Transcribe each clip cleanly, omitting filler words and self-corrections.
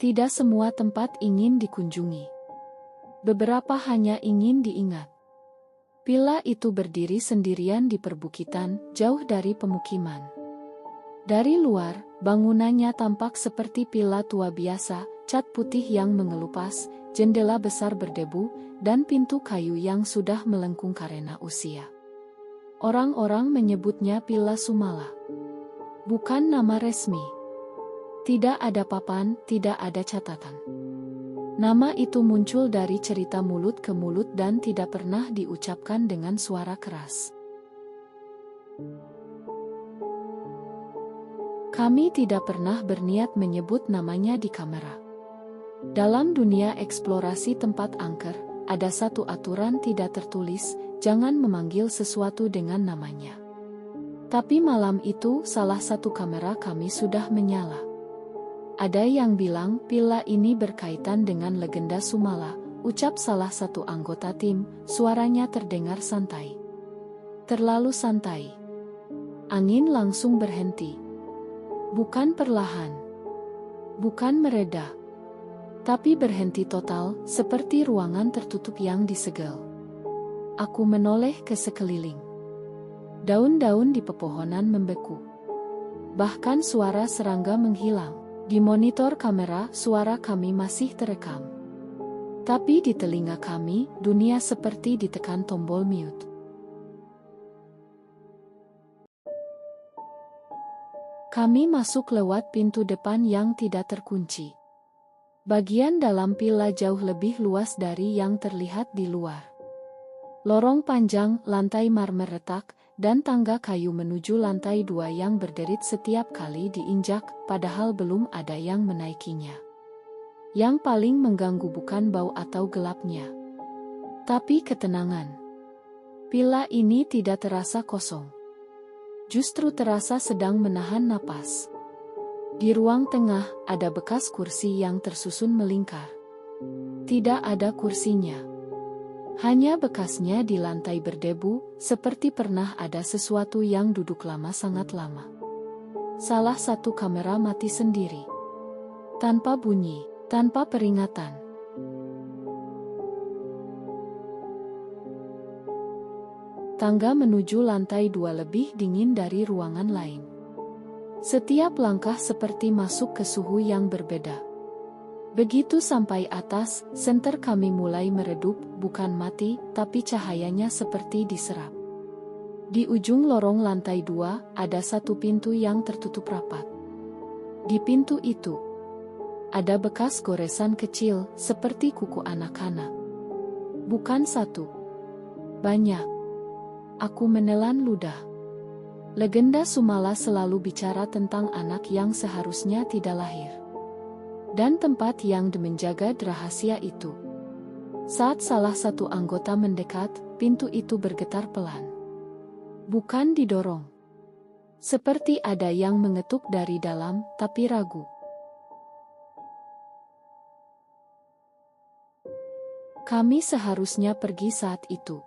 Tidak semua tempat ingin dikunjungi. Beberapa hanya ingin diingat. Villa itu berdiri sendirian di perbukitan, jauh dari pemukiman. Dari luar, bangunannya tampak seperti villa tua biasa, cat putih yang mengelupas, jendela besar berdebu, dan pintu kayu yang sudah melengkung karena usia. Orang-orang menyebutnya Villa Sumala. Bukan nama resmi. Tidak ada papan, tidak ada catatan. Nama itu muncul dari cerita mulut ke mulut dan tidak pernah diucapkan dengan suara keras. Kami tidak pernah berniat menyebut namanya di kamera. Dalam dunia eksplorasi tempat angker, ada satu aturan tidak tertulis, jangan memanggil sesuatu dengan namanya. Tapi malam itu salah satu kamera kami sudah menyala. Ada yang bilang villa ini berkaitan dengan legenda Sumala, ucap salah satu anggota tim, suaranya terdengar santai. Terlalu santai. Angin langsung berhenti. Bukan perlahan. Bukan mereda. Tapi berhenti total, seperti ruangan tertutup yang disegel. Aku menoleh ke sekeliling. Daun-daun di pepohonan membeku. Bahkan suara serangga menghilang. Di monitor kamera, suara kami masih terekam. Tapi di telinga kami, dunia seperti ditekan tombol mute. Kami masuk lewat pintu depan yang tidak terkunci. Bagian dalam villa jauh lebih luas dari yang terlihat di luar. Lorong panjang, lantai marmer retak, dan tangga kayu menuju lantai 2 yang berderit setiap kali diinjak, padahal belum ada yang menaikinya. Yang paling mengganggu bukan bau atau gelapnya, tapi ketenangan. Villa ini tidak terasa kosong. Justru terasa sedang menahan napas. Di ruang tengah, ada bekas kursi yang tersusun melingkar. Tidak ada kursinya. Hanya bekasnya di lantai berdebu, seperti pernah ada sesuatu yang duduk lama sangat lama. Salah satu kamera mati sendiri. Tanpa bunyi, tanpa peringatan. Tangga menuju lantai 2 lebih dingin dari ruangan lain. Setiap langkah seperti masuk ke suhu yang berbeda. Begitu sampai atas, senter kami mulai meredup, bukan mati, tapi cahayanya seperti diserap. Di ujung lorong lantai 2, ada satu pintu yang tertutup rapat. Di pintu itu, ada bekas goresan kecil, seperti kuku anak-anak. Bukan satu. Banyak. Aku menelan ludah. Legenda Sumala selalu bicara tentang anak yang seharusnya tidak lahir. Dan tempat yang menjaga rahasia itu. Saat salah satu anggota mendekat, pintu itu bergetar pelan. Bukan didorong. Seperti ada yang mengetuk dari dalam, tapi ragu. Kami seharusnya pergi saat itu.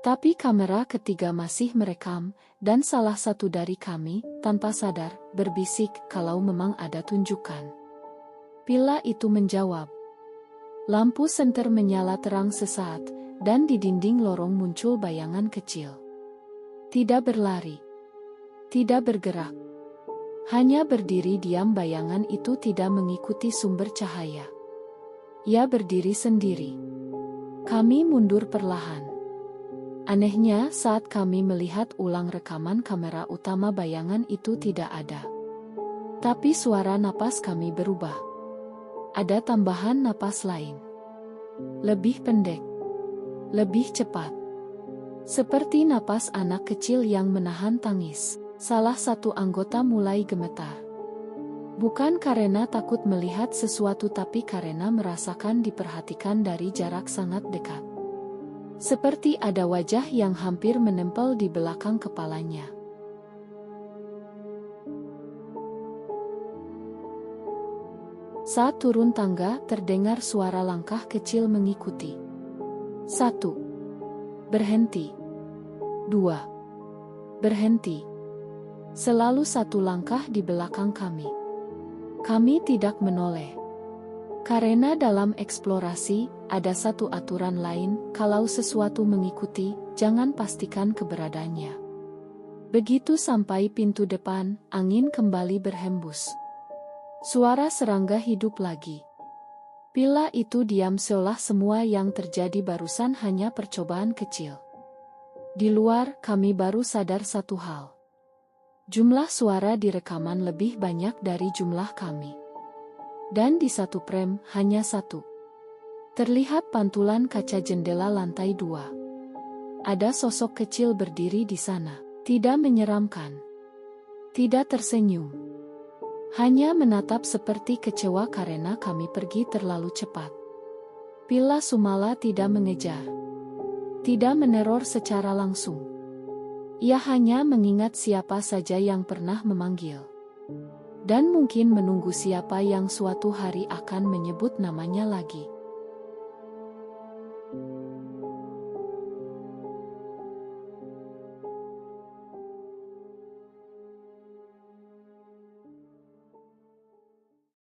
Tapi kamera ketiga masih merekam, dan salah satu dari kami, tanpa sadar, berbisik kalau memang ada tunjukan. Villa itu menjawab. Lampu senter menyala terang sesaat, dan di dinding lorong muncul bayangan kecil. Tidak berlari. Tidak bergerak. Hanya berdiri diam. Bayangan itu tidak mengikuti sumber cahaya. Ia berdiri sendiri. Kami mundur perlahan. Anehnya, saat kami melihat ulang rekaman kamera utama, bayangan itu tidak ada. Tapi suara napas kami berubah. Ada tambahan napas lain. Lebih pendek. Lebih cepat. Seperti napas anak kecil yang menahan tangis. Salah satu anggota mulai gemetar. Bukan karena takut melihat sesuatu, tapi karena merasakan diperhatikan dari jarak sangat dekat. Seperti ada wajah yang hampir menempel di belakang kepalanya. Saat turun tangga, terdengar suara langkah kecil mengikuti. 1. Berhenti. 2. Berhenti. Selalu satu langkah di belakang kami. Kami tidak menoleh. Karena dalam eksplorasi, ada satu aturan lain, kalau sesuatu mengikuti, jangan pastikan keberadaannya. Begitu sampai pintu depan, angin kembali berhembus. Suara serangga hidup lagi. Pila itu diam seolah semua yang terjadi barusan hanya percobaan kecil. Di luar, kami baru sadar satu hal. Jumlah suara di rekaman lebih banyak dari jumlah kami. Dan di satu frame, hanya satu. Terlihat pantulan kaca jendela lantai 2. Ada sosok kecil berdiri di sana. Tidak menyeramkan. Tidak tersenyum. Hanya menatap seperti kecewa karena kami pergi terlalu cepat. Pila Sumala tidak mengejar. Tidak meneror secara langsung. Ia hanya mengingat siapa saja yang pernah memanggil. Dan mungkin menunggu siapa yang suatu hari akan menyebut namanya lagi.